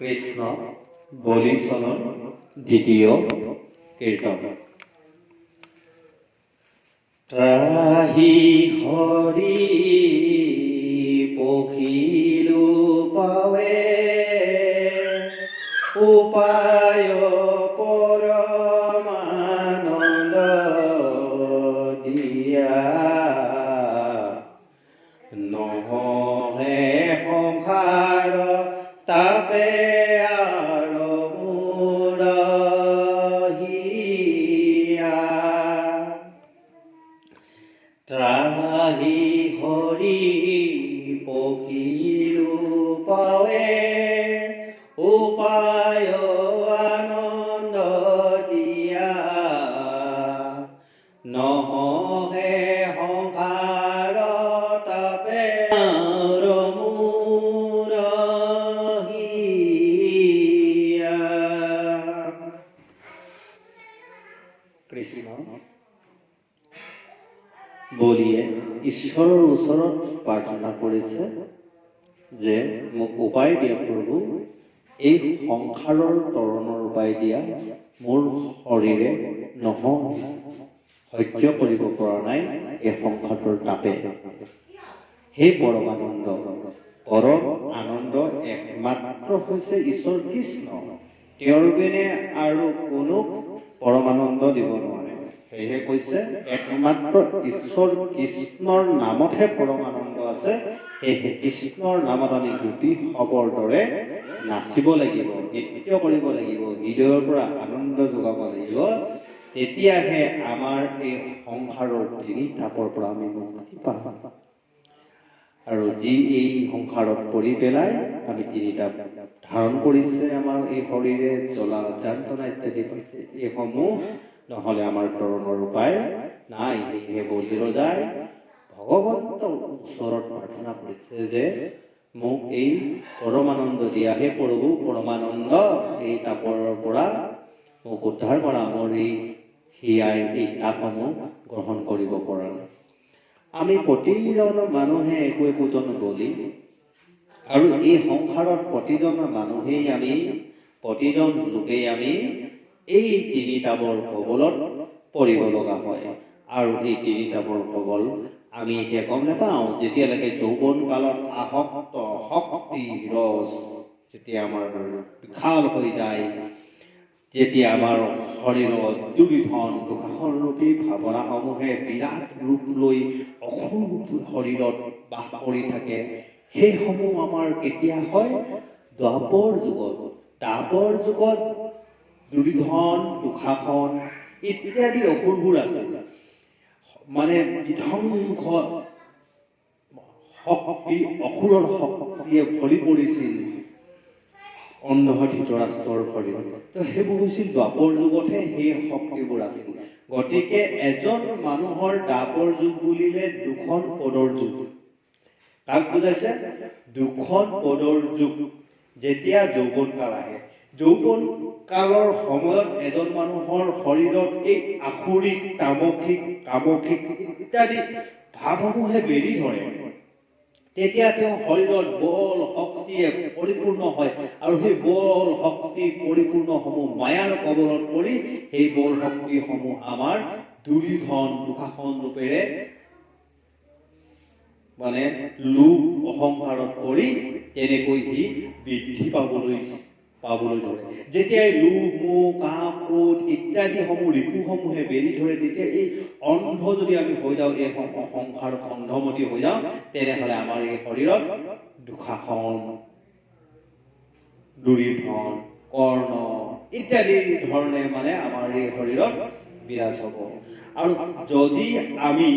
কৃষ্ণ বলি চলন দ্বিতীয় কীৰ্তন। ত্ৰাহি হৰি পখিলো পাৱে উপায় পৰমানন্দ দিয়া নহে সংসাৰ তাপে আৰু মুৰহিয়া। ত্ৰাহি হৰি পখিলো পাৱে উপায় আনন্দ দিয়া নহে সংসাৰ তাপে আৰু মুৰহিয়া। কৃষ্ণ বলিয়ে ঈশ্বৰৰ ওচৰত প্ৰাৰ্থনা কৰিছে যে মোক উপায় দিয়া প্ৰভু, এই সংসাৰৰ তৰণৰ উপায় দিয়া, মোৰ শৰীৰে সহ্য কৰিব পৰা নাই এই সংসাৰৰ তাপে। হে পৰমানন্দ, পৰম আনন্দ একমাত্ৰ হৈছে ঈশ্বৰ কৃষ্ণ, তেওঁৰ বিনে আৰু কোনো পৰমানন্দ দিব নোৱাৰে। সেয়েহে কৈছে একমাত্ৰ ঈশ্বৰ কৃষ্ণৰ নামতহে পৰমানন্দ আছে। সেয়েহে কৃষ্ণৰ নামত আমি গোপী সবৰ দৰে নাচিব লাগিব, নৃত্য কৰিব লাগিব, হৃদয়ৰ পৰা আনন্দ যোগাব লাগিব। তেতিয়াহে আমাৰ এই সংসাৰৰ তিনি তাপৰ পৰা আমি মুক্তি পাম। আৰু যি এই সংসাৰত পৰি পেলাই আমি তিনিটা ধাৰণ কৰিছে, আমাৰ এই শৰীৰে জ্বলা যান্ত্ৰণা ইত্যাদি পাইছে, এইসমূহ নহ'লে আমাৰ তৰণৰ উপায় নাই। সেয়েহে বলি ৰজাই ভগৱন্তৰ ওচৰত প্ৰাৰ্থনা কৰিছে যে মোক এই পৰমানন্দ দিয়া, হে প্ৰভু পৰমানন্দ, এই তাপৰ পৰা মোক উদ্ধাৰ কৰা, মোৰ এই হিয়াই এই তাপসমূহ গ্ৰহণ কৰিব পৰা নাই। আমি প্ৰতিজন মানুহে একো একোজন বলি, আৰু এই সংসাৰত প্ৰতিজন মানুহেই আমি, প্ৰতিজন লোকেই আমি এই তিনি তাপৰ কবলত পৰিব লগা হয়। আৰু এই তিনি তাপৰ কবল আমি এতিয়া গম নাপাওঁ। যেতিয়ালৈকে যৌৱন কালত আসক্ত শক্তি ৰস যেতিয়া আমাৰ বিশাল হৈ যায়, যেতিয়া আমাৰ শৰীৰত দুৰ্বিধন দুঃসাহৰূপী ভাৱনাসমূহে বিৰাট ৰূপ লৈ অসুৰ শৰীৰত বাস কৰি থাকে, সেইসমূহ আমাৰ কেতিয়া হয়? দ্বাপৰ যুগত। দ্বাপৰ যুগত দুৰ্বিধন দুঃসাহন ইত্যাদি অসুৰবোৰ আছিল, মানে বিধ্বংস শক্তি, অসুৰৰ শক্তিয়ে ভৰি পৰিছিল ধৃতৰাষ্ট্ৰৰ শৰীৰত। তো সেইবোৰ হৈছিল দ্বাপৰ যুগতহে সেই শক্তিবোৰ আছিল। গতিকে এজন মানুহৰ দ্বাপৰ যুগ বুলিলে দুখন পদৰ যুগ। তাক বুজাইছে দুখন পদৰ যুগ। যেতিয়া যৌৱন কাল আহে, যৌৱন কালৰ সময়ত এজন মানুহৰ শৰীৰত এই আসুৰিক তামসিক কামসিক ইত্যাদি ভাৱসমূহে বেৰি ধৰে। তেতিয়া তেওঁ শৰীৰত বল শক্তিয়ে পৰিপূৰ্ণ হয়, আৰু সেই বল শক্তি পৰিপূৰ্ণসমূহ মায়াৰ কবলত পৰি সেই বল শক্তিসমূহ আমাৰ দুৰ্বিধন দুঃসাহন ৰূপেৰে মানে লোভ অহংকাৰত পৰি তেনেকৈ সি বৃদ্ধি পাবলৈ ধৰে। যেতিয়া লোভ মোহ কাম ক্ৰোধ ইত্যাদিসমূহ ৰিপুসমূহে বেৰি ধৰে, তেতিয়া এই অন্ধ যদি আমি হৈ যাওঁ, এই সংসাৰ অন্ধমতী হৈ যাওঁ, তেনেহ'লে আমাৰ এই শৰীৰত দুঃসাহন দুৰ্বিধন কৰ্ণ ইত্যাদি ধৰণে মানে আমাৰ এই শৰীৰত বিৰাজ হ'ব। আৰু যদি আমি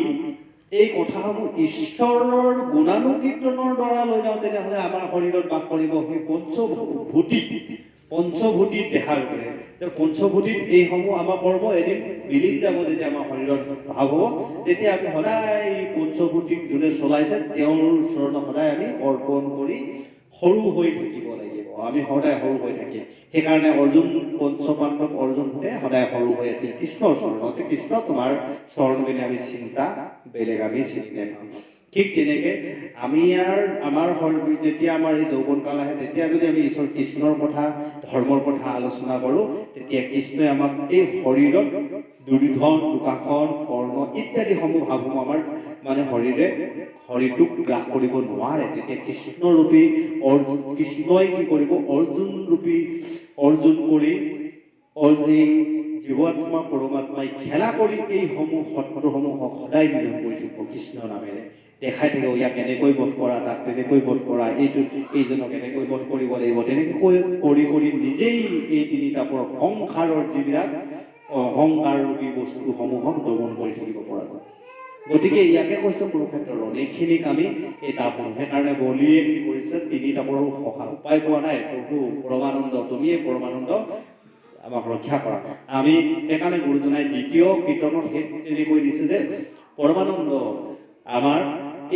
এই কথাসমূহ ঈশ্বৰৰ গুণানুকীৰ্তনৰ দ্বাৰা লৈ যাওঁ, তেনেহ'লে আমাৰ শৰীৰত বাস কৰিব সেই পঞ্চভূতিত দেখা কৰে। পঞ্চভূতিত এইসমূহ আমাৰ কৰ্ম এদিন মিলি যাব। যেতিয়া আমাৰ শৰীৰত ভাৱ হ'ব, তেতিয়া আমি সদায় পঞ্চভূতিক যোনে চলাইছে তেওঁৰ ওচৰত সদায় আমি অৰ্পণ কৰি সৰু হৈ থাকিব লাগিব। আমি সদায় সৰু হৈ থাকিম। সেইকাৰণে অৰ্জুন পঞ্চপাণ্ডৱ অৰ্জুনতে সদায় সৰু হৈ আছিল কৃষ্ণৰ চৰণত। কৃষ্ণ তোমাৰ চৰণ বিনে আমি চিন্তা বেলেগ আমি চিনি নাপাওঁ। ঠিক তেনেকে আমি আমাৰ যেতিয়া আমাৰ এই যৌৱন কাল আহে তেতিয়া যদি আমি ঈশ্বৰ কৃষ্ণৰ কথা ধৰ্মৰ কথা আলোচনা কৰোঁ তেতিয়া কৃষ্ণই আমাক এই শৰীৰত দুৰ্ধন দুঃশাসন কৰ্ম ইত্যাদিসমূহ ভাৱসমূহ আমাৰ মানে শৰীৰটোক গ্ৰাস কৰিব নোৱাৰে। তেতিয়া কৃষ্ণৰূপী কৃষ্ণই কি কৰিব অৰ্জুন কৰি এই জীৱাত্মা পৰমাত্মাই খেলা কৰি এইসমূহ শত্ৰুসমূহক সদায় নিধন কৰি থাকিব কৃষ্ণ নামেৰে দেখাই থাকিব। ইয়াক এনেকৈ বধ কৰা, তাক তেনেকৈ বধ কৰা, এইজনক এনেকৈ বধ কৰিব লাগিব, তেনেকৈ কৰি নিজেই এই তিনিটা সংসাৰৰ যিবিলাক অহংকাৰৰূপী বস্তুসমূহক দমন কৰি থাকিব পৰা যায়। গতিকে ইয়াকে কৈছে কুৰুক্ষেত্ৰৰ ৰণ। এইখিনিক আমি এই তাপৰ সেইকাৰণে বলিয়ে কি কৰিছে তিনি তাপৰো উপায় পোৱা নাই। প্ৰভু পৰমানন্দ তুমিয়ে পৰমানন্দ আমাক ৰক্ষা কৰা। আমি সেইকাৰণে গুৰুজনাই দ্বিতীয় কীৰ্তনত সেই তেনেকৈ দিছে যে পৰমানন্দ আমাৰ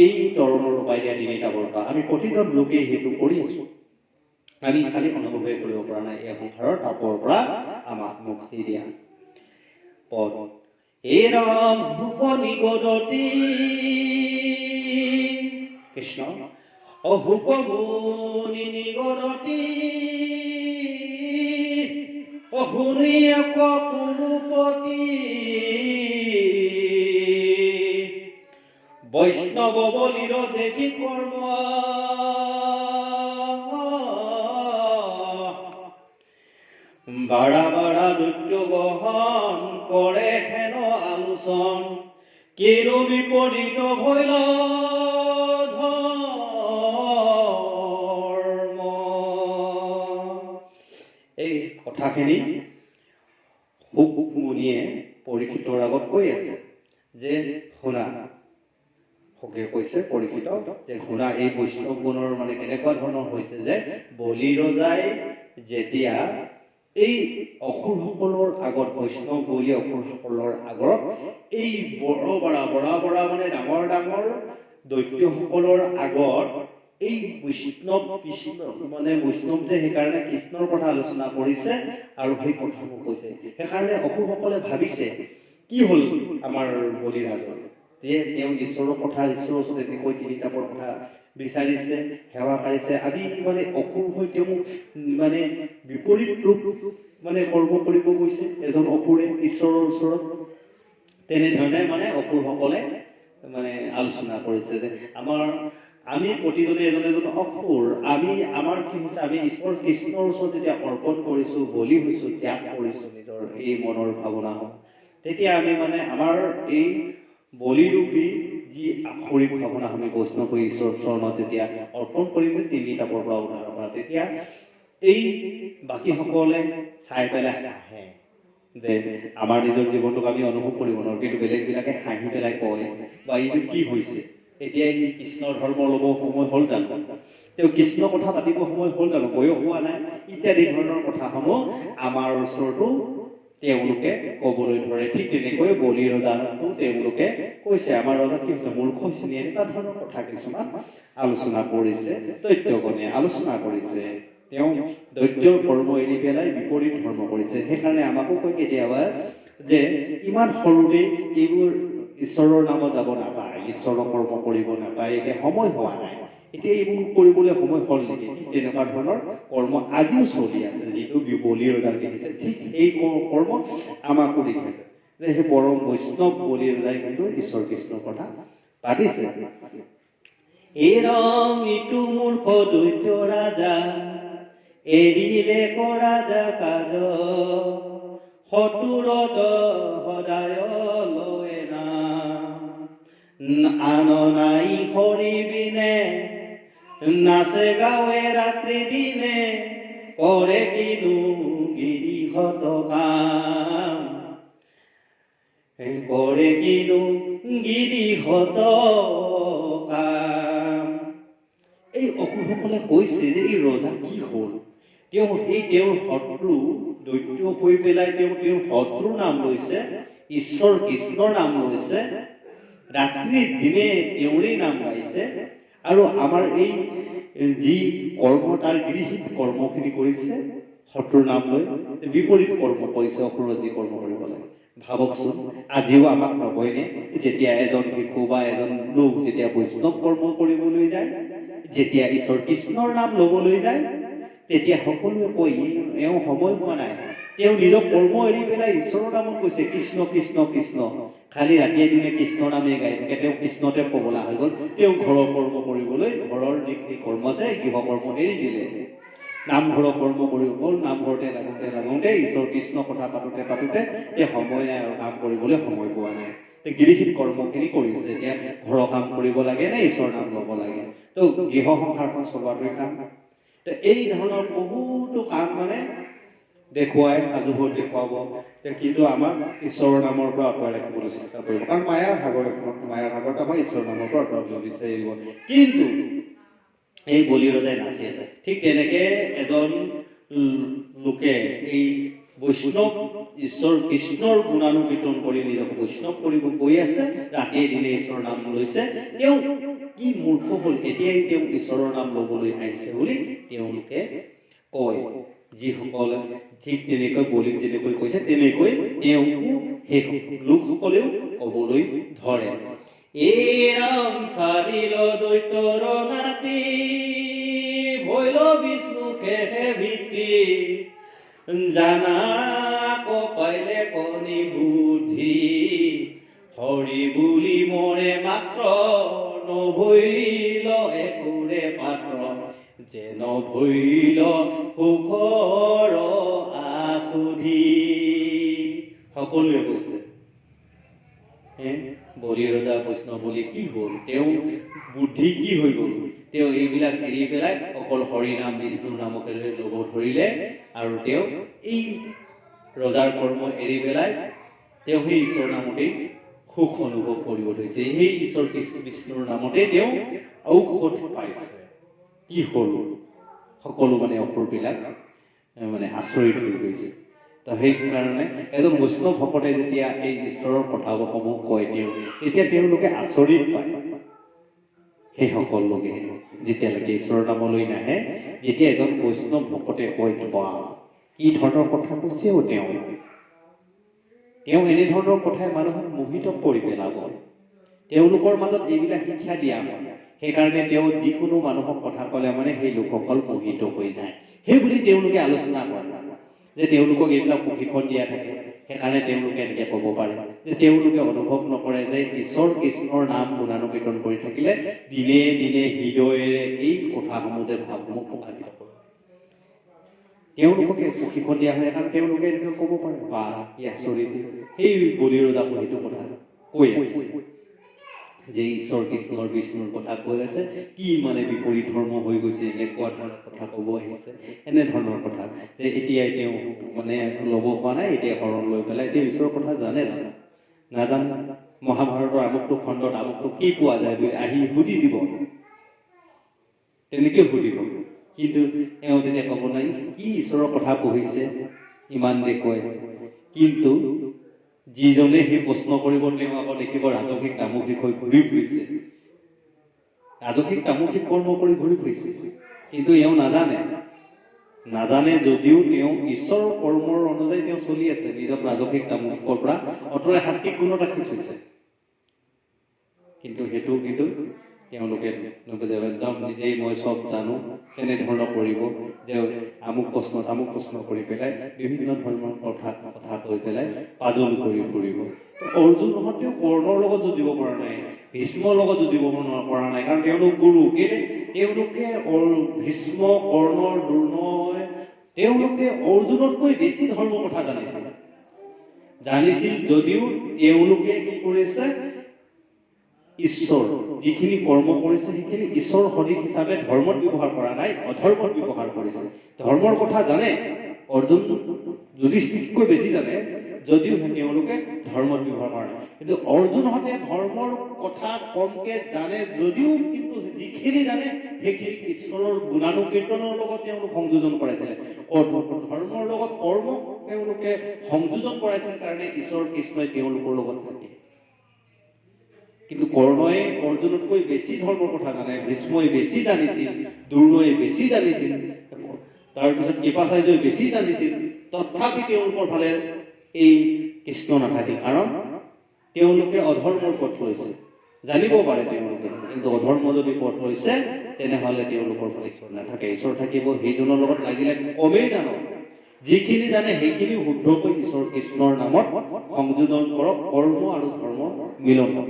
এই তৰণৰ উপায় দিয়া তিনি তাপৰ পৰা আমি প্ৰতিজন লোকেই সেইটো কৰি আছো। আমি খালি অনুভৱে কৰিব পৰা নাই এই সংসাৰৰ তাপৰ পৰা আমাক মুক্তি দিয়া পদ। এৰম হুকনিগদতি কৃষ্ণ অহুকমুনি নিগদতি অহুনিয়ক কুৰুপতি বৈষ্ণৱ বলিৰ দেখি কৰ্ম বাড়া বাড়া নৃত্য বহন কৰে হেন আলোচন কিনো বিপৰীত ভৈল ধৰ্ম। এই কথাখিনি মুনিয়ে পৰীক্ষিতৰ আগত কৈ আছে যে শুনা, সখে কৈছে পৰীক্ষিতক যে শুনা এই বৈষ্ণৱ গুণৰ মানে কেনেকুৱা ধৰণৰ হৈছে যে বলি ৰজাই যেতিয়া এই অসুৰসকলৰ আগত বৈষ্ণৱ বলি অসুৰসকলৰ আগত এই বৰা মানে ডাঙৰ ডাঙৰ দৈত্যসকলৰ আগত এই বৈষ্ণৱ কৃষ্ণ মানে বৈষ্ণৱ যে সেইকাৰণে কৃষ্ণৰ কথা আলোচনা কৰিছে আৰু সেই কথাবোৰ কৈছে। সেইকাৰণে অসুৰসকলে ভাবিছে কি হ'ল আমাৰ বলিৰাজৰ যে তেওঁ ঈশ্বৰৰ কথা ঈশ্বৰৰ ওচৰত এনেকৈ তিনি তাপৰ কথা বিচাৰিছে, সেৱা কাঢ়িছে। আজি মানে অসুৰ হৈ তেওঁ মানে বিপৰীত ৰূপ মানে কৰ্ম কৰিব গৈছে এজন অসুৰে ঈশ্বৰৰ ওচৰত। তেনেধৰণে মানে অসুৰসকলে মানে আলোচনা কৰিছে যে আমি প্ৰতিজনে এজন এজন অসুৰ, আমাৰ কি হৈছে আমি ঈশ্বৰ কৃষ্ণৰ ওচৰত যেতিয়া অৰ্পণ কৰিছো, বলি হৈছো, ত্যাগ কৰিছো নিজৰ এই মনৰ ভাৱনা হওক, তেতিয়া আমি মানে আমাৰ এই বলিৰূপী যি আখৰিক ভাৱনা আমি বৈষ্ণৱ ঈশ্বৰৰ চৰণত যেতিয়া অৰ্পণ কৰিম তিনি তাপৰ পৰা উদ্ধাৰ কৰা, তেতিয়া এই বাকীসকলে চাই পেলাই আহে যে আমাৰ নিজৰ জীৱনটোক আমি অনুভৱ কৰিব নোৱাৰো, কিন্তু বেলেগবিলাকে হাঁহি পেলাই কয় বা এইটো কি হৈছে, এতিয়া এই কৃষ্ণ ধৰ্ম ল'ব সময় হ'ল জানো, তেওঁ কৃষ্ণ কথা পাতিব সময় হ'ল জানো, বয়স হোৱা নাই ইত্যাদি ধৰণৰ কথাসমূহ আমাৰ ওচৰতো তেওঁলোকে ক'বলৈ ধৰে। ঠিক তেনেকৈ বলি ৰজাকো তেওঁলোকে কৈছে আমাৰ ৰজা কি হৈছে মূৰ্খ হৈছে, এনেকুৱা ধৰণৰ কথা কিছুমান আলোচনা কৰিছে। দৈত্যগণে আলোচনা কৰিছে তেওঁ দৈত্যৰ কৰ্ম এৰি পেলাই বিপৰীত ধৰ্ম কৰিছে। সেইকাৰণে আমাকো কয় কেতিয়াবা যে ইমান সৰুতে এইবোৰ ঈশ্বৰৰ নামত যাব নাপায়, ঈশ্বৰৰ কৰ্ম কৰিব নাপায়, এতিয়া সময় হোৱা নাই, এতিয়া এইবোৰ কৰিবলৈ সময় হ'ল নেকি। ঠিক তেনেকুৱা ধৰণৰ কৰ্ম আজিও চলি আছে, যিটো বলি ৰজাক দেখিছে ঠিক সেই কৰ্ম আমাকো দেখিছে যে সেই পৰম বৈষ্ণৱ বলি ৰজাই কিন্তু ঈশ্বৰ কৃষ্ণৰ কথা পাতিছে। এৰম ইটো মূৰ্খ দৈত্য ৰাজা এৰিলে ৰাজা কাজ সতুৰত সদায় লয় না আন নাই হৰি বিনে নাচে গাৱে ৰাত্ৰি দিনে কৰে কিনো গিৰিহত কাম কৰে কিনো গিৰিহত কাম। এই অসুৰসকলে কৈছে যে এই ৰজা কি হ'ল, তেওঁ তেওঁৰ শত্ৰু দৈত্য হৈ পেলাই তেওঁৰ শত্ৰুৰ নাম লৈছে, ঈশ্বৰ কৃষ্ণৰ নাম লৈছে, ৰাত্ৰি দিনে তেওঁৰেই নাম গাইছে, আৰু আমাৰ এই যি কৰ্ম তাৰ গৃহীত কৰ্মখিনি কৰিছে শত্ৰুৰ নাম লৈ বিপৰীত কৰ্ম কৰিছে অসুৰত যি কৰ্ম কৰিব লাগে। ভাবকচোন আজিও আমাক নকয়নে যেতিয়া এজন শিশু বা এজন লোক যেতিয়া বৈষ্ণৱ কৰ্ম কৰিবলৈ যায়, যেতিয়া ঈশ্বৰ কৃষ্ণৰ নাম ল'বলৈ যায়, তেতিয়া সকলোৱে কৈ এওঁ সময় হোৱা নাই, তেওঁ নিজৰ কৰ্ম এৰি পেলাই ঈশ্বৰৰ নামত কৈছে কৃষ্ণ কৃষ্ণ কৃষ্ণ, খালি ৰাতিয়ে দিনে কৃষ্ণৰ নামেই গাই থাকে, তেওঁ কৃষ্ণতে পগলা হৈ গ'ল। তেওঁ ঘৰৰ কৰ্ম কৰিবলৈ ঘৰৰ যিখিনি কৰ্ম আছে গৃহ কৰ্ম এৰি দিলে, নামঘৰৰ কৰ্ম কৰি গ'ল। নামঘৰতে লাগোঁতে ঈশ্বৰ কৃষ্ণ কথা পাতোতে সময় নাই আৰু কাম কৰিবলৈ সময় পোৱা নাই। গৃহীত কৰ্মখিনি কৰিছে, এতিয়া ঘৰৰ কাম কৰিব লাগে নে ঈশ্বৰৰ নাম ল'ব লাগে, তো গৃহ সংসাৰখন চলোৱাটোৱে কাম। এই ধৰণৰ বহুতো কাম মানে দেখুৱাই সাজুবোৰ দেখুৱাব, কিন্তু আমাক ঈশ্বৰৰ নামৰ পৰা আঁতৰাই ৰাখিবলৈ চেষ্টা কৰিব, কাৰণ মায়াৰ ভাগৰ আমাৰ ঈশ্বৰৰ নামৰ পৰা আঁতৰাই বিচাৰিব। কিন্তু এই বলি ৰজাই নাচি আছে। ঠিক তেনেকে এজন লোকে এই বৈষ্ণৱ ঈশ্বৰ কৃষ্ণৰ গুণানুকীৰ্তন কৰি নিজক বৈষ্ণৱ কৰিব গৈ আছে, ৰাতিয়ে দিনে ঈশ্বৰৰ নাম লৈছে। তেওঁ কি মূৰ্খ হ'ল, এতিয়াই তেওঁ ঈশ্বৰৰ নাম ল'বলৈ আহিছে বুলি তেওঁলোকে কয়। যিসকলে ঠিক তেনেকৈ বলিক যেনেকৈ কৈছে তেনেকৈ তেওঁকো সেই লোকসকলেও ক'বলৈ ধৰে। এই ৰাম চাৰিল দৈতৰ নাতি, ভৈল বিষ্ণুকে ভিত্তি, জানা কপাইলে কণি বুদ্ধি, হৰি বুলি মৰে মাত্ৰ, নভৈল একোৰে পাত্ৰ, যে নভৈল সুখৰ আশুধি। সকলোৱে কৈছে বলি ৰজা বৈষ্ণৱ বুলি কি হ'ল, তেওঁ বুদ্ধি কি হৈ গ'ল, তেওঁ এইবিলাক এৰি পেলাই অকল হৰি নাম বিষ্ণুৰ নামকে ল'ব ধৰিলে, আৰু তেওঁ এই ৰজাৰ কৰ্ম এৰি পেলাই তেওঁ সেই ঈশ্বৰৰ নামতেই সুখ অনুভৱ কৰিব ধৰিছে, সেই ঈশ্বৰ কৃষ্ণ বিষ্ণুৰ নামতে তেওঁ ঔষধ পাইছে। কি হ'ল, সকলো মানে অসুৰবিলাক মানে আচৰিত হৈ গৈছে। তো সেইকাৰণে এজন বৈষ্ণৱ ভকতে যেতিয়া এই ঈশ্বৰৰ কথাসমূহ কয় তেতিয়া তেওঁলোকে আচৰিত পায়। সেইসকল লোকে যেতিয়ালৈকে ঈশ্বৰৰ নামলৈ নাহে, যেতিয়া এজন বৈষ্ণৱ ভকতে কয় কি ধৰণৰ কথা কৈছেও তেওঁ এনেধৰণৰ কথাই মানুহক মোহিত কৰি পেলাব। তেওঁলোকৰ মাজত এইবিলাক শিক্ষা দিয়া হয়, সেইকাৰণে তেওঁ যিকোনো মানুহক কথা ক'লে মানে সেই লোকসকল মোহিত হৈ যায়। সেই বুলি তেওঁলোকে আলোচনা কৰে যে তেওঁলোকক এইবিলাক প্ৰশিক্ষণ দিয়া থাকে, সেইকাৰণে তেওঁলোকে এনেকৈ ক'ব পাৰে যে তেওঁলোকে অনুভৱ নকৰে যে ঈশ্বৰ কৃষ্ণৰ নাম গুণানুকীৰ্তন কৰি থাকিলে দিনে দিনে হৃদয়েৰে এই কথাসমূহ যে ভাৱসমূহ প্ৰকাশিত কৰে। তেওঁলোকে প্ৰশিক্ষণ দিয়া হয়, কাৰণ তেওঁলোকে এনেকৈ ক'ব পাৰে বা ই আচৰিত, সেই বলি ৰজাকো সেইটো কথা কৈ আছে যে ঈশ্বৰ কৃষ্ণৰ বিষ্ণুৰ কথা কৈ আছে, কি মানে বিপৰীত ধৰ্ম হৈ গৈছে, এনেকুৱা ধৰণৰ কথা ক'ব আহিছে, এনেধৰণৰ কথা যে এতিয়াই তেওঁ মানে ল'ব পৰা নাই, এতিয়া শৰণ লৈ পেলাই তেওঁ ঈশ্বৰৰ কথা জানে নাজানে, মহাভাৰতৰ আমুকটো খণ্ডত আমুকটো কি পোৱা যায় বুলি আহি সুধি দিব, তেনেকৈ সুধিব। কিন্তু এওঁ তেতিয়া ক'ব নাই কি ঈশ্বৰৰ কথা পঢ়িছে, ইমান দেখুৱাইছে। কিন্তু যিজনে সেই প্ৰশ্ন কৰিব তেওঁ আকৌ দেখিব ৰাজসিক তামসিক হৈ ঘূৰি ফুৰিছে, ৰাজসিক তামসিক কৰ্ম কৰি ঘূৰি ফুৰিছে। কিন্তু এওঁ নাজানে যদিও তেওঁ ঈশ্বৰৰ কৰ্মৰ অনুযায়ী তেওঁ চলি আছে, নিজক ৰাজসিক তামসিকৰ পৰা অতৰাই সাত্বিক গুণত ৰাখি থৈছে। কিন্তু সেইটো তেওঁলোকে একদম নিজেই মই চব জানো তেনেধৰণৰ কৰিব, যে আমুক প্ৰশ্ন কৰি পেলাই বিভিন্ন ধৰণৰ কথা কৈ পেলাই পাজল কৰি ফুৰিব। অৰ্জুনহঁতেও কৰ্ণৰ লগত যুঁজিব পৰা নাই, ভীষ্মৰ লগত যুঁজিব পৰা নাই, কাৰণ তেওঁলোক গুৰু। তেওঁলোকে ভীষ্ম, কৰ্ণ, দ্ৰোণই তেওঁলোকে অৰ্জুনতকৈ বেছি ধৰ্মৰ কথা জানিছিল যদিও তেওঁলোকে কি কৰিছে, ঈশ্বৰ যিখিনি কৰ্ম কৰিছে সেইখিনি ঈশ্বৰ সদৃশ হিচাপে ধৰ্মত ব্যৱহাৰ কৰা নাই, অধৰ্মত ব্যৱহাৰ কৰিছে। ধৰ্মৰ কথা জানে, অৰ্জুন যুধিষ্ঠিৰতকৈ বেছি জানে যদিও তেওঁলোকে ধৰ্মত ব্যৱহাৰ কৰা নাই। কিন্তু অৰ্জুনহঁতে ধৰ্মৰ কথা কমকে জানে যদিও কিন্তু যিখিনি জানে সেইখিনি ঈশ্বৰৰ গুণানুকীৰ্তনৰ লগত তেওঁলোক সংযোজন কৰাইছিলে। ধৰ্মৰ লগত কৰ্ম তেওঁলোকে সংযোজন কৰাইছিল কাৰণে ঈশ্বৰ কৃষ্ণই তেওঁলোকৰ লগত থাকে। কিন্তু কৰ্ণই অৰ্জুনতকৈ বেছি ধৰ্মৰ কথা জানে, ভীষ্মই বেছি জানিছিল, দ্ৰোণই বেছি জানিছিল, তাৰপিছত কৃপাচাৰ্যই বেছি জানিছিল, তথাপি তেওঁলোকৰ ফালে এই কৃষ্ণ নাথাকে কাৰণ তেওঁলোকে অধৰ্মৰ পথ লৈছে জানিব পাৰে তেওঁলোকে কিন্তু অধৰ্ম যদি পথ লৈছে তেনেহ'লে তেওঁলোকৰ ঈশ্বৰ নাথাকে ঈশ্বৰ থাকিব সেইজনৰ লগত লাগিলে কমেই জানো যিখিনি জানে সেইখিনি শুদ্ধকৈ ঈশ্বৰ কৃষ্ণৰ নামত সংযোজন কৰক কৰ্ম আৰু ধৰ্ম মিলন হ'ব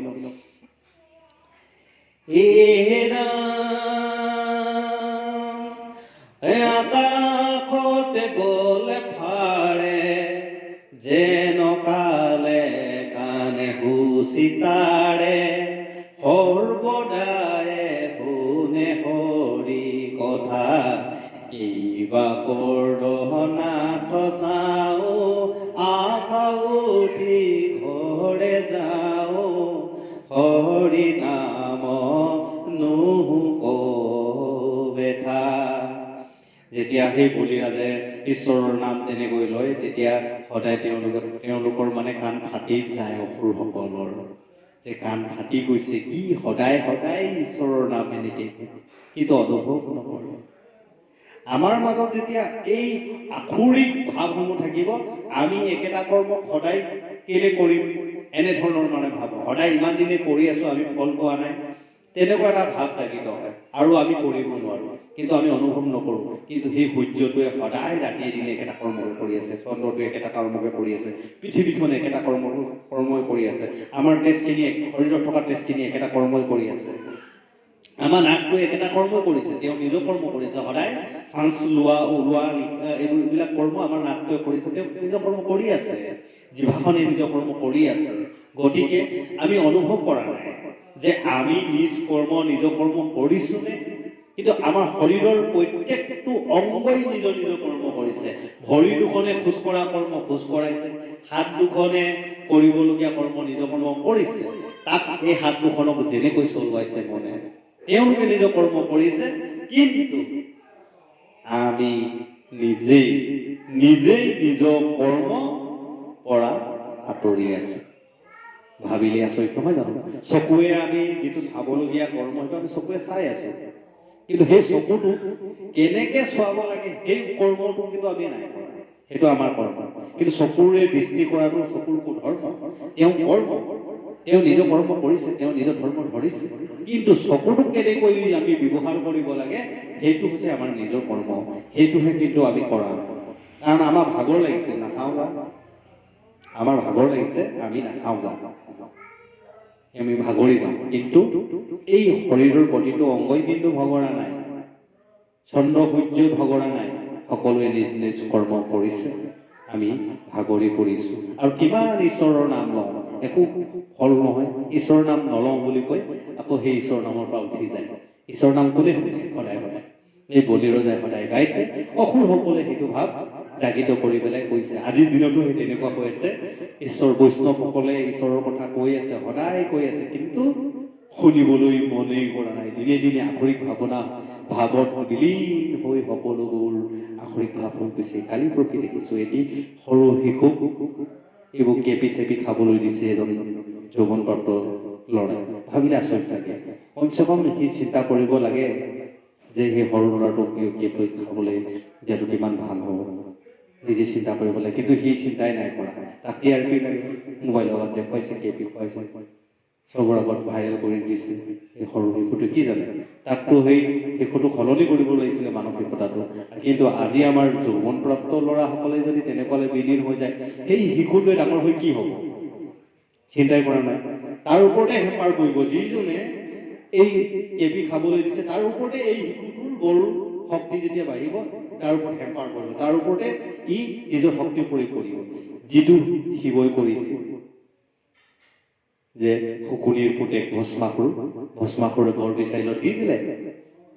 আকাশতে গলে ফাৰে যেন কালে কানে হুচিতাৰে সৰ্বদায়ে শুনে হৰি কথা কিবা কৰদহনাথ চাও আশা উঠি ঘৰে যাও হৰি নাম নুহুক বেঠা যেতিয়া সেই বলিৰাজে ঈশ্বৰৰ নাম তেনেকৈ লয় তেতিয়া সদায় তেওঁলোকৰ মানে কাণ ফাটি যায় অসুৰসকলৰ যে কাণ ফাটি গৈছে কি সদায় সদায় ঈশ্বৰৰ নাম এনেকে কিন্তু অনুভৱ নকৰে আমাৰ মাজত যেতিয়া এই আখৰিক ভাৱসমূহ থাকিব আমি একেটা কৰ্ম সদায় কেলে কৰিম এনেধৰণৰ মানে ভাৱ সদায় ইমান দিনে কৰি আছো আমি ফল পোৱা নাই তেনেকুৱা এটা ভাৱ জাগিত হয় আৰু আমি কৰিব নোৱাৰো কিন্তু আমি অনুভৱ নকৰো কিন্তু সেই সূৰ্যটোৱে সদায় ৰাতিয়ে দিনে একেটা কৰ্মকে কৰি আছে চন্দ্ৰটোৱে একেটা কৰ্মকে কৰি আছে পৃথিৱীখন একেটা কৰ্মই কৰি আছে আমাৰ তেজখিনি শৰীৰত থকা তেজখিনি একেটা কৰ্মই কৰি আছে আমাৰ নাকটোৱে একেটা কৰ্মই কৰিছে তেওঁ নিজৰ কৰ্ম কৰিছে সদায় চান্স লোৱা ওলোৱা এইবিলাক কৰ্ম আমাৰ নাকটোৱে কৰিছে তেওঁ নিজৰ কৰ্ম কৰি আছে জিভাখনে নিজৰ কৰ্ম কৰি আছে গতিকে আমি অনুভৱ কৰা নাই যে আমি নিজৰ কৰ্ম কৰিছোনে কিন্তু আমাৰ শৰীৰৰ প্ৰত্যেকটো অংগই নিজৰ কৰ্ম কৰিছে ভৰি দুখনে খোজ কঢ়া কৰ্ম খোজ কঢ়াইছে হাত দুখনে কৰিবলগীয়া কৰ্ম নিজৰ কৰ্ম কৰিছে তাক এই হাত দুখনক যেনেকৈ চলুৱাইছে মনে তেওঁলোকে নিজৰ কৰ্ম কৰিছে কিন্তু আমি নিজেই নিজৰ কৰ্ম পৰা আঁতৰি আছো ভাবিলে আচৰিত নহয় জানো চকুৱে আমি যিটো চাবলগীয়া কৰ্ম সেইটো আমি চকুৱে চাই আছো কিন্তু সেই চকুটো কেনেকে চোৱাব লাগে সেই কৰ্মটো কিন্তু আমি নাই কৰা সেইটো আমাৰ কৰ্ম কিন্তু চকুৰে দৃষ্টি কৰাটো চকুৰ ধৰ্ম তেওঁ কৰ্ম তেওঁ নিজৰ কৰ্ম কৰিছে তেওঁ নিজৰ ধৰ্ম ধৰিছে কিন্তু চকুটো কেনেকৈ আমি ব্যৱহাৰ কৰিব লাগে সেইটো হৈছে আমাৰ নিজৰ কৰ্ম সেইটোহে কিন্তু আমি কৰা কাৰণ আমাৰ ভাগৰ লাগিছে নাচাওঁ যা আমাৰ ভাগৰ লাগিছে আমি নাচাওঁ যা আমি ভাগৰি যাওঁ কিন্তু এই শৰীৰৰ প্ৰতিটো অংগই কিন্তু ভগৰা নাই চন্দ্ৰ সূৰ্য ভগৰা নাই সকলোৱে নিজ কৰ্ম কৰিছে আমি ভাগৰি পৰিছো আৰু কিমান ঈশ্বৰৰ নাম লওঁ একো ফল নহয় ঈশ্বৰৰ নাম নলওঁ বুলি কৈ আকৌ সেই ঈশ্বৰৰ নামৰ পৰা উঠি যায় ঈশ্বৰৰ নাম কোনে শুনে সদায় সদায় এই বলিৰজাই সদায় গাইছে অসুৰসকলে সেইটো ভাৱ জাগিত কৰি পেলাই কৈছে আজিৰ দিনতো সেই তেনেকুৱা হৈ আছে ঈশ্বৰ বৈষ্ণৱসকলে ঈশ্বৰৰ কথা কৈ আছে সদায় কৈ আছে কিন্তু শুনিবলৈ মনেই কৰা নাই দিনে দিনে আখৰিক ভাৱত বিলীন হৈ সকলোবোৰ আখৰিক ভাৱ হৈ গৈছে কালি পৰহি দেখিছো এটি সৰু শিশুক এইবোৰ কেপি চেপি খাবলৈ দিছে এজন যৌৱনপ্ৰাপ্ত ল'ৰাই ভাবিলে আচৰিত থাকে কমচে কম সি চিন্তা কৰিব লাগে যে সেই সৰু ল'ৰাটোক কেপি খাবলৈ দিয়াটো কিমান ভাল হ'ব নিজে চিন্তা কৰিব লাগে কিন্তু সি চিন্তাই নাই কৰা তাক TRP লাগে মোবাইলৰ লগত দেখুৱাইছে কেপি খুৱাইছে চবৰ আগত ভাইৰেল কৰি দিছে এই সৰু শিশুটো কি জানে তাকতো সেই শিশুটো সলনি কৰিব লাগিছিলে মানসিকতাটো কিন্তু আজি আমাৰ যৌৱনপ্ৰাপ্ত ল'ৰাসকলে যদি তেনেকুৱালৈ বিলীন হৈ যায় সেই শিশুটোৱে ডাঙৰ হৈ কি হ'ব চিন্তাই কৰা নাই তাৰ ওপৰতে হেঁপাৰ কৰিব যিজনে এই কেপি খাবলৈ দিছে তাৰ ওপৰতে এই শিশুটোৰ বল শক্তি যেতিয়া বাঢ়িব তাৰ ওপৰত হেঁপাৰ কৰিব তাৰ ওপৰতে ই নিজৰ শক্তি প্ৰয়োগ কৰিব যিটো শিৱই কৰিছে যে শুকুনিৰ পুতেক ভস্মাসুৰে বৰ বিচাৰিলত দি দিলে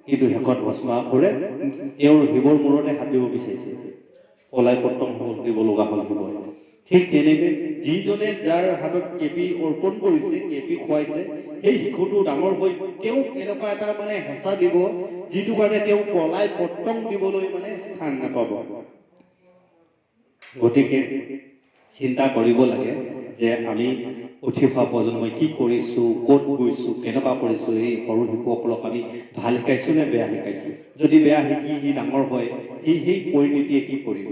কিন্তু শেষত ভস্মাসুৰে তেওঁৰ শিৱৰ মূৰতে হাত দিব বিচাৰিছে পলাই পত্তম দিব লগা হ'ল শিৱই ঠিক তেনেকে যিজনে যাৰ হাতত কেপি অৰ্পণ কৰিছে কেপি খুৱাইছে সেই শিশুটো ডাঙৰ হৈ তেওঁক এনেকুৱা এটা মানে হেঁচা দিব যিটো কাৰণে তেওঁ পলাই পত্তম দিবলৈ মানে স্থান নাপাব গতিকে চিন্তা কৰিব লাগে যে আমি উঠি অহা প্ৰজন্মই কি কৰিছো ক'ত গৈছো কেনেকুৱা কৰিছো এই সৰু শিশুসকলক আমি ভাল শিকাইছো নে বেয়া শিকাইছো যদি বেয়া শিকি সি ডাঙৰ হয় সেই পৰিণতিয়ে কি কৰিব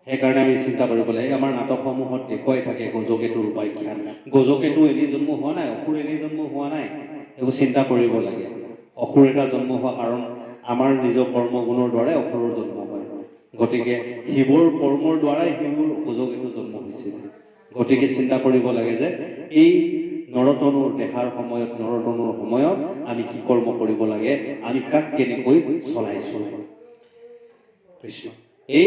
সেইকাৰণে আমি চিন্তা কৰিব লাগে আমাৰ নাটকসমূহত দেখুৱাই থাকে গজকেতুৰ উপাখ্যান গজকেতু এনেই জন্ম হোৱা নাই অসুৰ এনেই জন্ম হোৱা নাই এইবোৰ চিন্তা কৰিব লাগে অসুৰ এটা জন্ম হোৱা কাৰণ আমাৰ নিজৰ কৰ্মগুণৰ দ্বাৰাই অসুৰৰ জন্ম হয় গতিকে শিৱৰ কৰ্মৰ দ্বাৰাই শিৱৰ গজকেতু জন্ম হৈছিল গতিকে চিন্তা কৰিব লাগে যে এই নৰতনুৰ দেহাৰ সময়ত নৰতনুৰ সময়ত আমি কি কৰ্ম কৰিব লাগে আমি কাক কেনেকৈ চলাইছো কৃষ্ণ এ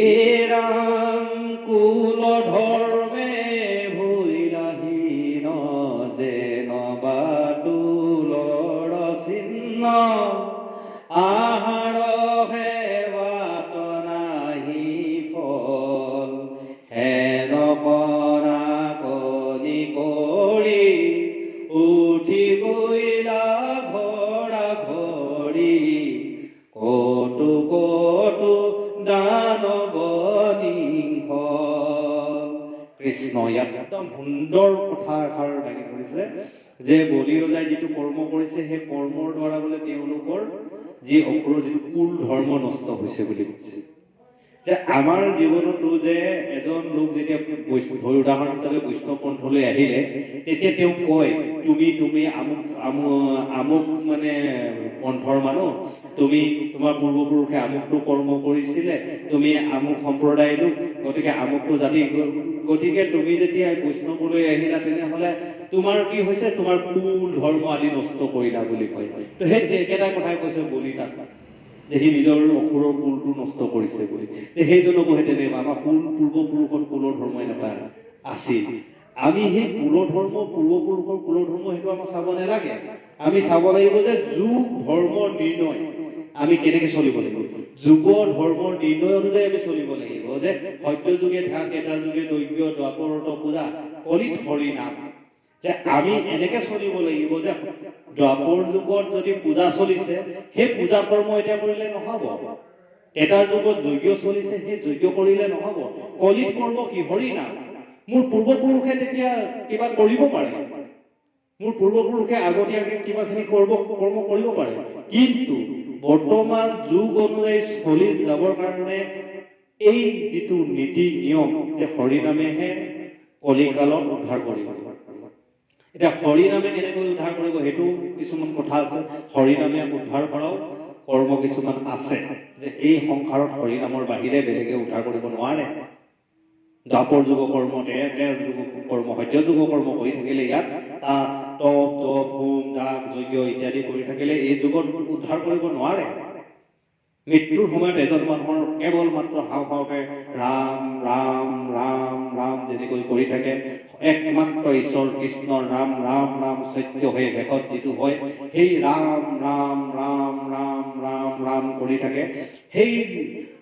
ৰাম কুল ধৰ্মে ভৈৰাহীন যেন বাতুলৰ চিহ্ন আহাৰ সেৱাত নাহি ফল হেন পৰা কণি কৰি উঠি গৈলা ঘৰা ঘৰি কতো কতো দানৱ নিংহ কৃষ্ণ ইয়াত একদম সুন্দৰ কথা এষাৰ দাঙি ধৰিছে যে বলি ৰজাই যিটো কৰ্ম কৰিছে সেই কৰ্মৰ দ্বাৰা বোলে তেওঁলোকৰ যি অসুৰৰ যিটো কুল ধৰ্ম নষ্ট হৈছে বুলি কৈছে যে আমাৰ জীৱনতো যে এজন লোক যেতিয়া উদাহৰণ হিচাপে বৈষ্ণৱ পন্থলৈ আহিলে তেতিয়া তেওঁ কয় তুমি আমুক মানে পন্থৰ মানুহ তুমি তোমাৰ পূৰ্বপুৰুষে আমুকটো কৰ্ম কৰিছিলে তুমি আমুক সম্প্ৰদায় লোক গতিকে আমুকটো জাতি গতিকে তুমি যেতিয়া বৈষ্ণৱলৈ আহিলা তেনেহ'লে তোমাৰ কি হৈছে তোমাৰ কুল ধৰ্ম আদি নষ্ট কৰিলা বুলি কয় তো সেই একেটা কথাই কৈছে বলি তাত যে সি নিজৰ অসুৰৰ কুলটো নষ্ট কৰিছে বুলি যে সেইজনকো সেই তেনেকুৱা আমাৰ পূৰ্বপুৰুষৰ কুলৰ ধৰ্ম এনেকুৱা আছিল আমি সেই কুলৰ ধৰ্ম পূৰ্বপুৰুষৰ কুলৰ ধৰ্ম সেইটো আমাক চাব নালাগে আমি চাব লাগিব যে যুগ ধৰ্ম নিৰ্ণয় আমি কেনেকৈ চলিব লাগিব যুগ ধৰ্মৰ নিৰ্ণয় অনুযায়ী আমি চলিব লাগিব যে সত্য যুগে ধ্যান ত্ৰেতাৰ যুগে দৈব্য দ্বাপৰত পূজা কলিত হৰি নাম যে আমি এনেকে চলিব লাগিব যে দ্বাপৰ যুগত যদি পূজা চলিছে সেই পূজা কৰ্ম এতিয়া কৰিলে নহব ত্ৰেতাৰ যুগত যজ্ঞ চলিছে সেই যজ্ঞ কৰিলে নহব কলিত কৰ্ম কি হৰি নাম মোৰ পূৰ্বপুৰুষে তেতিয়া কিবা কৰিব পাৰে মোৰ পূৰ্বপুৰুষে আগতীয়াকৈ কিবাখিনি কৰ্ম কৰিব পাৰে কিন্তু বৰ্তমান যুগ অনুযায়ী চলি যাবৰ কাৰণে এই যিটো নীতি নিয়ম যে হৰি নামেহে কলিকালত উদ্ধাৰ কৰিব এতিয়া হৰি নামে কেনেকৈ উদ্ধাৰ কৰিব সেইটো কিছুমান কথা আছে হৰি নামে উদ্ধাৰ কৰাও কৰ্ম কিছুমান আছে যে এই সংসাৰত হৰি নামৰ বাহিৰে বেলেগে উদ্ধাৰ কৰিব নোৱাৰে দ্বাপৰ যুগ কৰ্ম তেৰ যুগ কৰ্ম সত্য যুগ কৰ্ম কৰি থাকিলে ইয়াত তপ জপ হোম যাগ যজ্ঞ ইত্যাদি কৰি থাকিলে এই যুগত উদ্ধাৰ কৰিব নোৱাৰে মৃত্যুৰ সময়ত এজন মানুহৰ কেৱল মাত্ৰ হাওঁফাওঁতে ৰাম ৰাম ৰাম ৰাম যেনেকৈ কৰি থাকে একমাত্ৰ ঈশ্বৰ কৃষ্ণৰ নাম ৰাম ৰাম সত্য হৈ শেষত যিটো হয় সেই ৰাম ৰাম ৰাম ৰাম ৰাম ৰাম কৰি থাকে সেই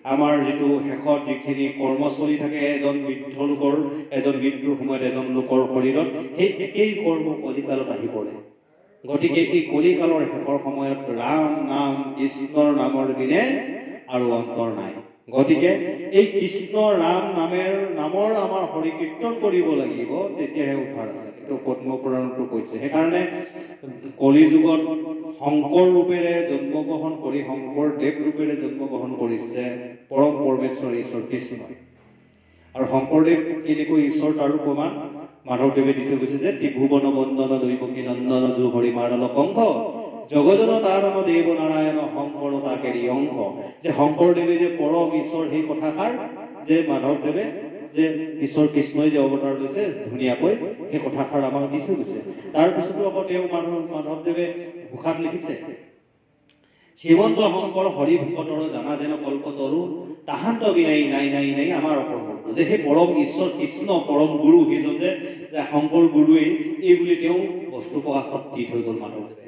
আমাৰ যিটো শেষত যিখিনি কৰ্ম চলি থাকে এজন বৃদ্ধ লোকৰ এজন মৃত্যুৰ সময়ত এজন লোকৰ শৰীৰত সেই একেই কৰ্ম কলিকালত আহি পৰে গতিকে এই কলিকালৰ শেষৰ সময়ত ৰাম নাম কৃষ্ণৰ নামৰ দিনে আৰু অন্তৰ নাই গতিকে এই কৃষ্ণ ৰাম নামৰ আমাৰ হৰি কীৰ্তন কৰিব লাগিব তেতিয়াহে উদ্ধাৰ আছে এইটো পদ্মপুৰাণতো কৈছে সেইকাৰণে কলি যুগত শংকৰ ৰূপেৰে জন্মগ্ৰহণ কৰি শংকৰদেৱ ৰূপেৰে জন্মগ্ৰহণ কৰিছে পৰম পৰমেশ্বৰ ঈশ্বৰ কৃষ্ণ আৰু শংকৰদেৱ কেনেকৈ ঈশ্বৰ তাৰো প্ৰমাণ মাধৱদেৱে দি থৈ গৈছে যে ত্ৰিভুৱন বন্দন দৈৱকী নন্দন জু হৰি মাৰল কংস জগজন তাৰ নাম দেৱ নাৰায়ণ শংকৰ তাকেৰি অংশ যে শংকৰদেৱে যে পৰম ঈশ্বৰ সেই কথাষাৰ যে মাধৱদেৱে যে ঈশ্বৰ কৃষ্ণই যে অৱতাৰ লৈছে ধুনীয়াকৈ সেই কথাষাৰ আমাক দি থৈ গৈছে তাৰপিছতো আকৌ তেওঁ মাধৱদেৱে ঘোষাত লিখিছে শ্ৰীমন্ত শংকৰ হৰি ভকতৰ জানা যেন কল্পতৰু তাহান্ত বিনাই নাই নাই নাই আমাৰ অপৰ্ণ যে সেই পৰম ঈশ্বৰ কৃষ্ণ পৰম গুৰু সেইজন যে শংকৰ গুৰুৱেই এই বুলি তেওঁ বস্তু প্ৰকাশত দি থৈ গ'ল মাধৱদেৱে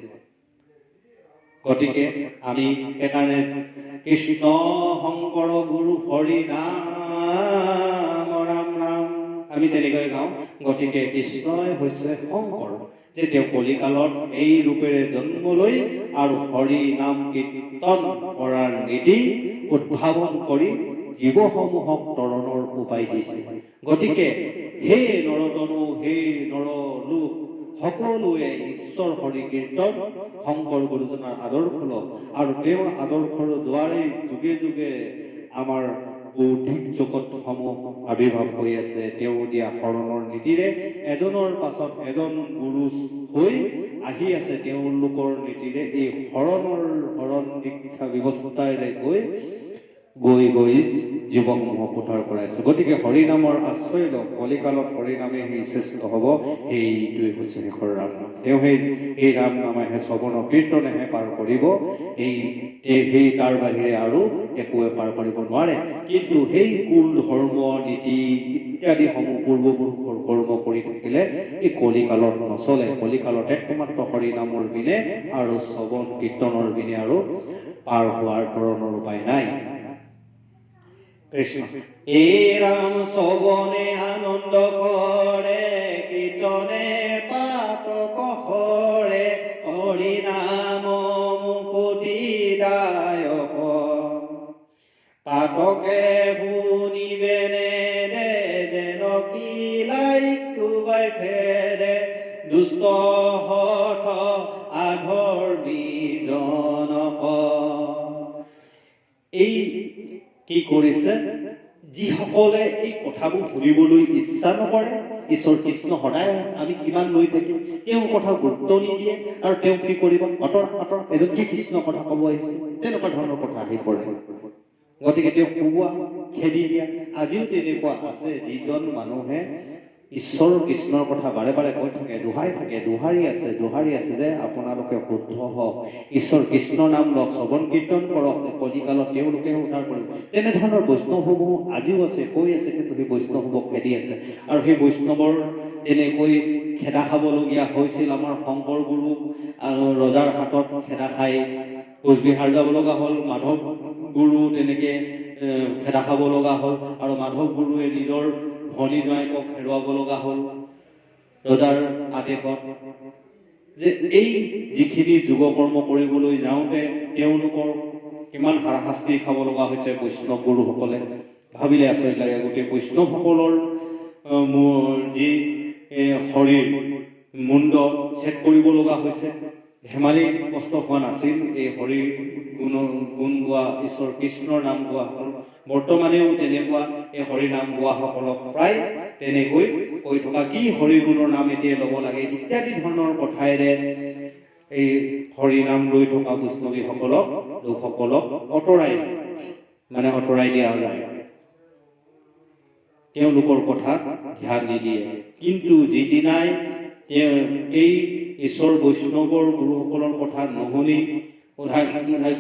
গতিকে আমি সেইকাৰণে কৃষ্ণ শংকৰ গুৰু হৰি নাম ৰাম ৰাম আমি তেনেকৈ গাওঁ গতিকে কৃষ্ণই হৈছে শংকৰ যে তেওঁ কলিকালত এই ৰূপেৰে জন্ম লৈ আৰু হৰি নাম কীৰ্তন কৰাৰ নীতি উদ্ভাৱন কৰি জীৱসমূহক তৰণৰ উপায় দিছে গতিকে হে নৰতনু হে নৰলোক সকলোৱে ঈশ্বৰ হৰি কীৰ্তন শংকৰ গুৰুজনাৰ আদৰ্শ লওক আৰু তেওঁৰ আদৰ্শৰ দ্বাৰাই যুগে যুগে আমাৰ বৌদ্ধিক জগতসমূহ আবিৰ্ভাৱ হৈ আছে। তেওঁ দিয়া শৰণৰ নীতিৰে এজনৰ পাছত এজন গুৰু হৈ আহি আছে। তেওঁলোকৰ নীতিৰে এই শৰণ দীক্ষা ব্যৱস্থাৰে গৈ যুৱকসমূহক উদ্ধাৰ কৰাইছে। গতিকে হৰিনামৰ আশ্ৰয় লওক। কলিকালত হৰিনামে সেই শ্ৰেষ্ঠ হ'ব। সেইটোৱে হৈছে শেষৰ ৰাম নাম। তেওঁ সেই ৰাম নামেহে শ্ৰৱণ কীৰ্তনেহে পাৰ কৰিব। সেই তাৰ বাহিৰে আৰু একোৱে পাৰ কৰিব নোৱাৰে। কিন্তু সেই কুল ধৰ্ম নীতি ইত্যাদিসমূহ পূৰ্বপুৰুষৰ কৰ্ম কৰি থাকিলে এই কলিকালত নচলে। কলিকালত একমাত্ৰ হৰিনামৰ বিনে আৰু শ্ৰৱণ কীৰ্তনৰ বিনে আৰু পাৰ হোৱাৰ ধৰণৰ উপায় নাই। কৃষ্ণ এই ৰাম শ্ৰৱণে আনন্দ কৰে, কীৰ্তনে পাতক হৰে, হৰি নাম মুকুতিদায়ক, পাতকে শুনিবেনে দে, যেন কিলাই কুবাই খেদে, দুষ্ট হঠ আধৰ্মী জনক। এই কি কৰিছে? যিসকলে এই কথাবোৰ শুনিবলৈ ইচ্ছা নকৰে, ঈশ্বৰ কৃষ্ণ সদায় আমি কিমান লৈ থাকিম, তেওঁ কথা গুৰুত্ব নিদিয়ে আৰু তেওঁ কি কৰিব, এজন কি কৃষ্ণ কথা ক'ব আহিছে, তেনেকুৱা ধৰণৰ কথা আহি পৰে। গতিকে তেওঁ কোবোৱা, খেদি দিয়া। আজিও তেনেকুৱা আছে, যিজন মানুহে ঈশ্বৰ কৃষ্ণৰ কথা বাৰে বাৰে কৈ থাকে, দোহাৰি আছে যে আপোনালোকে শুদ্ধ হওক, ঈশ্বৰ কৃষ্ণৰ নাম লওক, শ্ৰৱণ কীৰ্তন কৰক, কলিকালত তেওঁলোকে উদ্ধাৰ কৰিব। তেনেধৰণৰ বৈষ্ণৱসমূহ আজিও আছে, কৈ আছে, কিন্তু সেই বৈষ্ণৱক খেদি আছে। আৰু সেই বৈষ্ণৱৰ তেনেকৈ খেদা খাবলগীয়া হৈছিল। আমাৰ শংকৰ গুৰু ৰজাৰ হাতত খেদা খাই কোচবিহাৰ যাব লগা হ'ল। মাধৱ গুৰু তেনেকে খেদা খাব লগা হ'ল। আৰু মাধৱ গুৰুৱে নিজৰ ভনী জোঁৱাইকক হেৰুৱাব লগা হ'ল ৰজাৰ আদেশত। যে এই যিখিনি যোগকৰ্ম কৰিবলৈ যাওঁতে তেওঁলোকৰ কিমান হাৰাশাস্তি খাব লগা হৈছে বৈষ্ণৱ গুৰুসকলে। ভাবিলে আচৰিত লাগে। গোটেই বৈষ্ণৱসকলৰ যি শৰীৰ মুণ্ড ছেদ কৰিব লগা হৈছে। ধেমালি কষ্ট হোৱা নাছিল এই হৰি গুণ গোৱা, ঈশ্বৰ কৃষ্ণৰ নাম গোৱাসকল। বৰ্তমানেও তেনেকুৱা এই হৰি নাম গোৱাসকলক প্ৰায় তেনেকৈ কৈ থকা, কি হৰি গুণৰ নাম এতিয়া ল'ব লাগে ইত্যাদি ধৰণৰ কথাৰে এই হৰি নাম লৈ থকা বৈষ্ণৱীসকলক লোকসকলক আঁতৰাই দিয়া যায়। তেওঁলোকৰ কথা ধ্যান নিদিয়ে। কিন্তু যিদিনাই এই ঈশ্বৰ বৈষ্ণৱৰ গুৰুসকলৰ কথা নুশুনি উধাই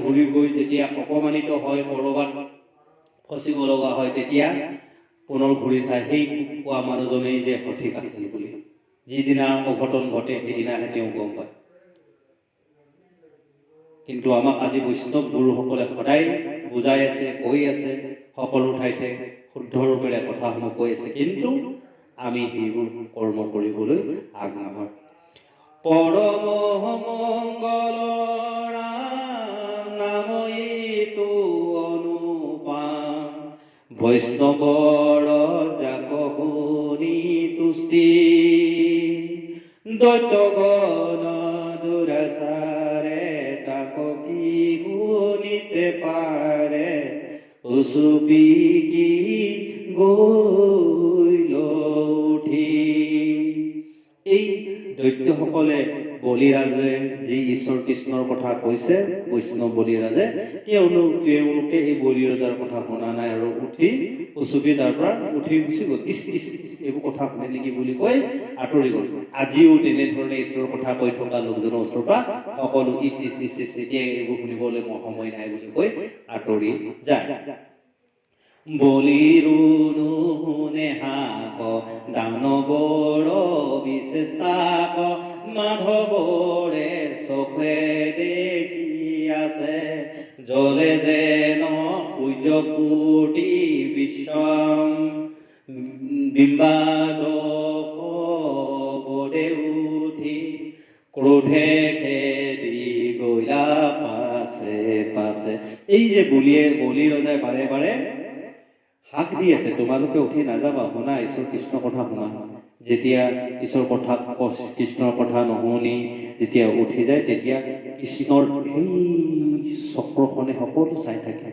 ঘূৰি গৈ যেতিয়া অপমানিত হয়, কৰবাত ফচিব লগা হয়, তেতিয়া পুনৰ ঘূৰি চাই সেই কোৱা মানুহজনেই যে সঠিক আছিল বুলি। যিদিনা অঘটন ঘটে সেইদিনাহে তেওঁ গম পায়। কিন্তু আমাক আজি বৈষ্ণৱ গুৰুসকলে সদায় বুজাই আছে, কৈ আছে, সকলো ঠাইতে শুদ্ধ ৰূপেৰে কথাসমূহ কৈ আছে, কিন্তু আমি সেইবোৰ কৰ্ম কৰিবলৈ আগ নাভাৰোঁ। পৰম মংগল ৰাম নাম এইটো অনুপাম, বৈষ্ণৱৰ যাক শুনি তুষ্টি, দৈত্যগণ দুৰাচাৰে তাক কি শুনিতে পাৰে, উচুপি কি গৈল উঠি। এই দৈত্যসকলে বলিৰাজে যি ঈশ্বৰ কৃষ্ণৰ কথা কৈছে, বৈষ্ণৱ বলিৰাজে, তেওঁলোকে এই বলিৰজাৰ কথা শুনা নাই আৰু উচুপি তাৰ পৰা উঠি গুচি গ'ল। এইবোৰ কথা শুনে নেকি বুলি কৈ আঁতৰি গ'ল। আজিও তেনেধৰণে ঈশ্বৰৰ কথা কৈ থকা লোকজনৰ ওচৰৰ পৰা সকলো এতিয়া এইবোৰ শুনিবলৈ মোৰ সময় নাই বুলি কৈ আঁতৰি যায়। বলিৰুণে হাক দানৱৰ বিশেষাক, মাধৱৰে চকুৰে দেখি আছে, জলে যেন সূৰ্য কোটি বিশ্বম, বিম্বাদ বদে উঠি, ক্ৰোধে খেদি গলা পাছে পাছে। এই যে বলিৰজাই বাৰে বাৰে হাক দি আছে, তোমালোকে উঠি নাযাবা, শুনা ঈশ্বৰ কৃষ্ণ কথা শুনা। যেতিয়া ঈশ্বৰৰ কথা কৃষ্ণৰ কথা নুশুনি যেতিয়া উঠি যায়, তেতিয়া কৃষ্ণৰ সেই চক্ৰখনে সকলো চাই থাকে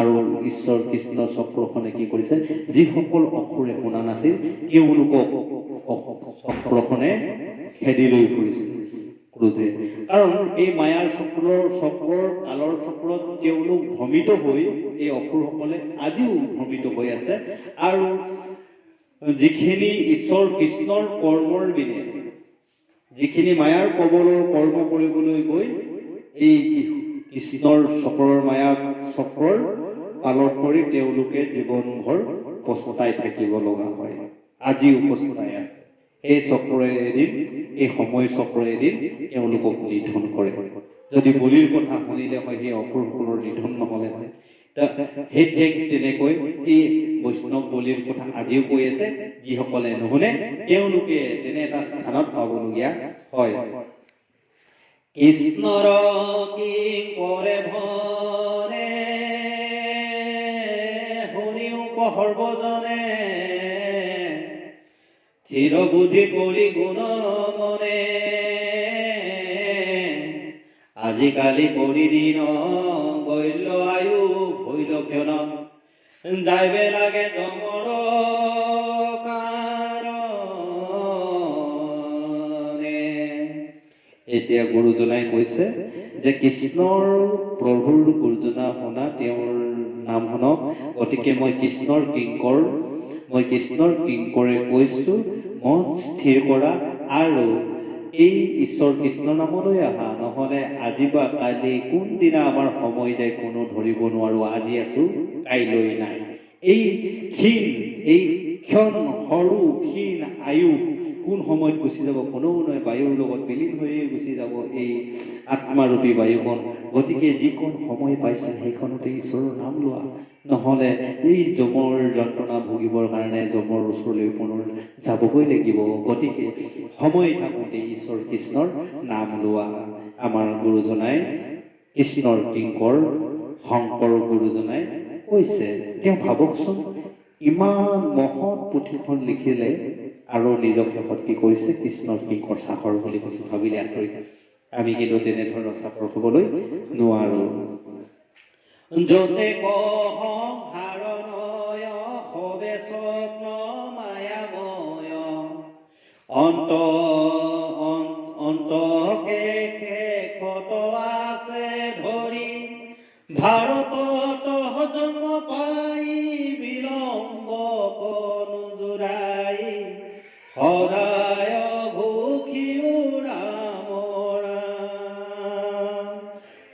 আৰু ঈশ্বৰ কৃষ্ণ চক্ৰখনে কি কৰিছে, যিসকল অসুৰে শুনা নাছিল তেওঁলোকক চক্ৰখনে খেদি লৈ ফুৰিছিল ক্ৰোধে। কাৰণ এই মায়াৰ চক্ৰৰ কালৰ চক্ৰত তেওঁলোক ভ্ৰমিত হৈ, এই অসুৰসকলে আজিও ভ্ৰমিত হৈ আছে। আৰু যিখিনি ঈশ্বৰ কৃষ্ণৰ কৰ্মৰ বিনে, যিখিনি মায়াৰ কবলৰ কৰ্ম কৰিবলৈ গৈ এই কৃষ্ণৰ চক্ৰৰ মায়া চক্ৰৰ পালত পৰি তেওঁলোকে জীৱনভৰ পস্তাই থাকিব লগা হয়, আজিও পস্তাই আছে। এই চক্ৰই এদিন, এই সময় চক্ৰই এদিন তেওঁলোকক নিধন কৰে। যদি বলিৰ কথা শুনিলে হয়, সেই অসুৰসকলৰ নিধন নহলে হয়। সেই ঠিক তেনেকৈ এই বৈষ্ণৱ বলিৰ কথা আজিও কৈ আছে। যিসকলে নুশুনে তেওঁলোকে তেনে এটা স্থানত পাবলগীয়া হয়। কৃষ্ণৰ কি কৰে ভৰে শুনিও সৰ্বজনে, থিৰ বুদ্ধি কৰি গুণ মনে, আজিকালি কৰি দিন গৈল আয়ু ভৈল ক্ষণ, যাইবে লাগে জমৰ কাৰণে। এতিয়া গুৰুজনাই কৈছে যে কৃষ্ণৰ প্ৰভুৰ গুৰুজনা শুনা, তেওঁৰ নাম শুনক। গতিকে মই কৃষ্ণৰ কিংকৰে কৈছো, মন স্থিৰ কৰা আৰু এই ঈশ্বৰ কৃষ্ণ নামলৈ আহা। নহলে আজি বা কালি কোনদিনা আমাৰ সময় যায় কোনো ধৰিব নোৱাৰো। আজি আছো কাইলৈ নাই। এই ক্ষণ সৰু ক্ষীণ আয়ু কোন সময়ত গুচি যাব কোনেও নহয়। বায়ুৰ লগত বিলীন হৈয়ে গুচি যাব এই আত্মাৰূপী বায়ুকণ। গতিকে যিকণ সময় পাইছে সেইখনতে ঈশ্বৰৰ নাম লোৱা। নহলে এই যমৰ যন্ত্ৰণা ভুগিবৰ কাৰণে যমৰ ওচৰলৈ পুনৰ যাবগৈ লাগিব। গতিকে সময় থাকোঁতে ঈশ্বৰ কৃষ্ণৰ নাম লোৱা। আমাৰ গুৰুজনাই, কৃষ্ণৰ কিংকৰ শংকৰ গুৰুজনাই কৈছে। তেওঁ ভাবকচোন, ইমান মহৎ পুথিখন লিখিলে আৰু নিজক শেষত কি কৰিছে, কৃষ্ণৰ কিংকৰ চাকৰ বুলি কৈছে। ভাবিলে আচৰিত। আমি কিন্তু তেনেধৰণৰ চাকৰ হবলৈ নোৱাৰো। যতে কহংসাৰ নয় হবে স্বপ্ন মায়াময়, অন্তকে শেষত আছে ধৰি, ভাৰতত জন্ম পাই বিলম্ব নোজোৰাই, সদায় ঘোষিও ৰাম ৰাম।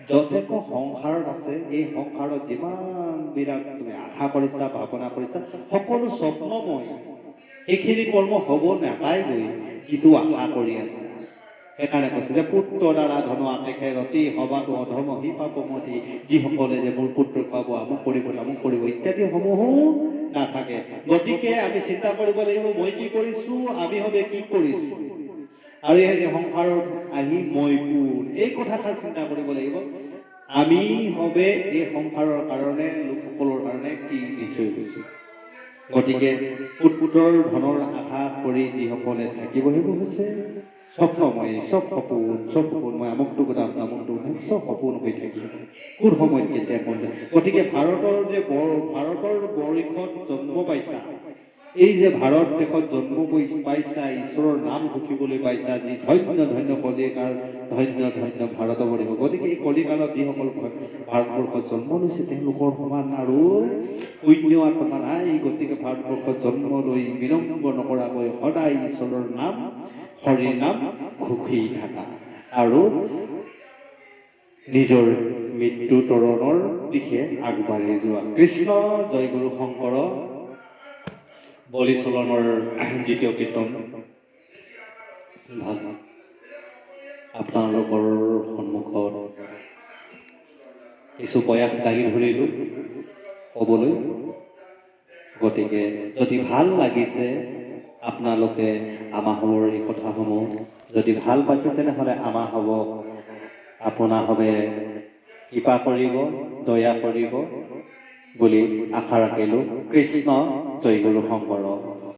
যতে সংসাৰত আছে, এই সংসাৰত যিমান বিলাক তুমি আশা কৰিছা, ভাৱনা কৰিছা, সকলো স্বপ্নময়। সেইখিনি কৰ্ম হব নাপায়গৈ যিটো আশা কৰি আছে। সেইকাৰণে কৈছে যে পুত্ৰ দ্বাৰা ধন আতেখে ৰতি, সবাতো অধম হি পাপমতি। যিসকলে যে মোৰ পুত্ৰ খুৱাব, আমুক কৰিব তামুক কৰিব ইত্যাদি সমূহো নাথাকে। গতিকে আমি চিন্তা কৰিব লাগিব, মই কি কৰিছো, আমি হবে কি কৰিছো, আৰু এই সংসাৰত আহি মই কোন, এই কথাষাৰ চিন্তা কৰিব লাগিব। আমি হবে এই সংসাৰৰ কাৰণে, লোকসকলৰ কাৰণে কি নিশ্চয় হৈছো। গতিকে পুত্ৰৰ ধনৰ আশা কৰি যিসকলে থাকিব, সেইবোৰ হৈছে স্বপ্নময়। চব সপোন মই আমুকটো গোটাম তামুকটো গোটাম, চব সপোন হৈ থাকিব। কোন সময়ত কেতিয়া কোন যায়। গতিকে ভাৰতৰ বৰ্ষত জন্ম পাইছা, এই যে ভাৰত দেশত জন্ম পাইছা, ঈশ্বৰৰ নাম ঘোষিবলৈ পাইছা, যি ধন্য ধন্য কলিকাল, ধন্য ধন্য ভাৰতবৰ্ষ। গতিকে এই কলিকালত যিসকল ভাৰতবৰ্ষত জন্ম লৈছে তেওঁলোকৰ সমান আৰু পুণ্য আত্মা নাই। গতিকে ভাৰতবৰ্ষত জন্ম লৈ বিলম্ব নকৰাকৈ সদায় ঈশ্বৰৰ নাম, হৰিৰ নাম ঘোষি থাকা আৰু নিজৰ মৃত্যু তৰণৰ দিশে আগবাঢ়ি যোৱা। কৃষ্ণ জয় গুৰু শংকৰ। বলিচলনৰ দ্বিতীয় কীৰ্তন ভাগ আপোনালোকৰ সন্মুখত কিছু প্ৰয়াস দাঙি ধৰিলো ক'বলৈ। গতিকে যদি ভাল লাগিছে আপোনালোকে আমাহৰ এই কথাসমূহ যদি ভাল পাইছে, তেনেহ'লে আমাৰ হ'ব, আপোনাৰ হবে কৃপা কৰিব, দয়া কৰিব বুলি আশা ৰাখিলো। কৃষ্ণ জয় গুৰু শংকৰ।